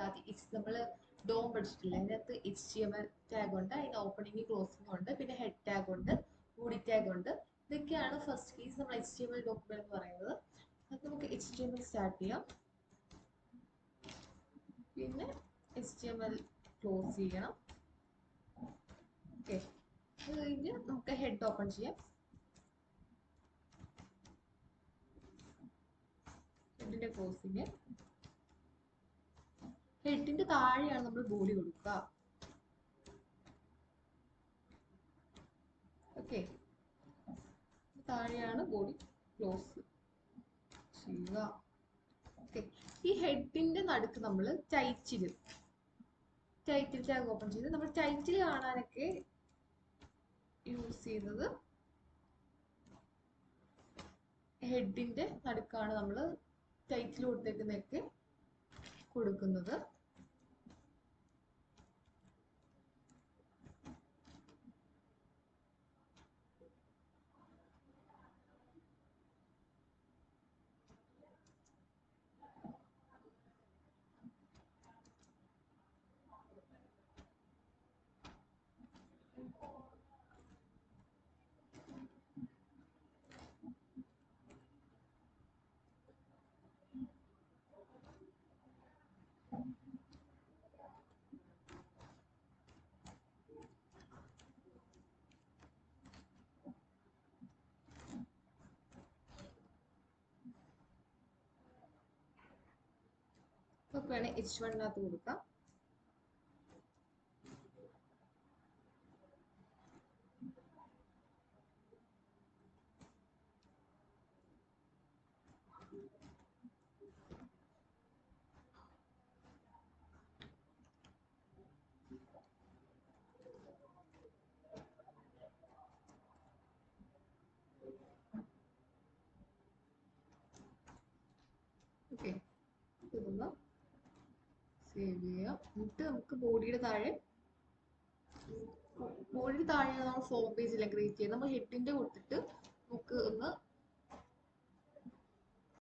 കൂടാതെ നമ്മൾ ഡോം പഠിച്ചിട്ടില്ല, അതിനകത്ത് HTML ടാഗ് ഉണ്ട്, അതിന് ഓപ്പണിംഗ് ക്ലോസിംഗ് ഉണ്ട്, പിന്നെ ഹെഡ് ടാഗ് ഉണ്ട്, ബോഡി ടാഗ് ഉണ്ട്. ഇതൊക്കെയാണ് ഫസ്റ്റ് കേസ് നമ്മൾ HTML ഡോക്യുമെന്റ് എന്ന് പറയുന്നത്. അത് നമുക്ക് HTML സ്റ്റാർട്ട് ചെയ്യാം. പിന്നെ HTML ക്ലോസ് ചെയ്യണം. ഓക്കെ, അത് കഴിഞ്ഞ് നമുക്ക് ഹെഡ് ഓപ്പൺ ചെയ്യാം. ഹെഡിന്റെ ക്ലോസിങ്, ഹെഡിന്റെ താഴെയാണ് നമ്മൾ ബോഡി കൊടുക്കുക. ഓക്കെ, താഴെയാണ് ബോഡി ക്ലോസ് ചെയ്യുക. ഓക്കെ, ഈ ഹെഡിന്റെ നടുക്ക് നമ്മൾ ടൈറ്റിൽ ടാഗ് ഓപ്പൺ ചെയ്ത് നമ്മൾ ടൈറ്റിൽ കാണാനൊക്കെ യൂസ് ചെയ്യുന്നത് ഹെഡിന്റെ നടുക്കാണ് നമ്മൾ ടൈറ്റിൽ കൊടുത്തേക്കുന്നതൊക്കെ കൊടുക്കുന്നത്. നമുക്ക് വേണേൽ H1 കൊടുക്കാം. ഓക്കെ, ഇതൊന്ന് സേവ് ചെയ്യാം. എന്നിട്ട് നമുക്ക് ബോഡിയുടെ താഴെയാണ് നമ്മൾ ഫോം പേജ് എല്ലാം ക്രിയേറ്റ് ചെയ്യുന്നത്. നമ്മൾ ഹെഡിന്റെ കൊടുത്തിട്ട് നമുക്ക് ഒന്ന്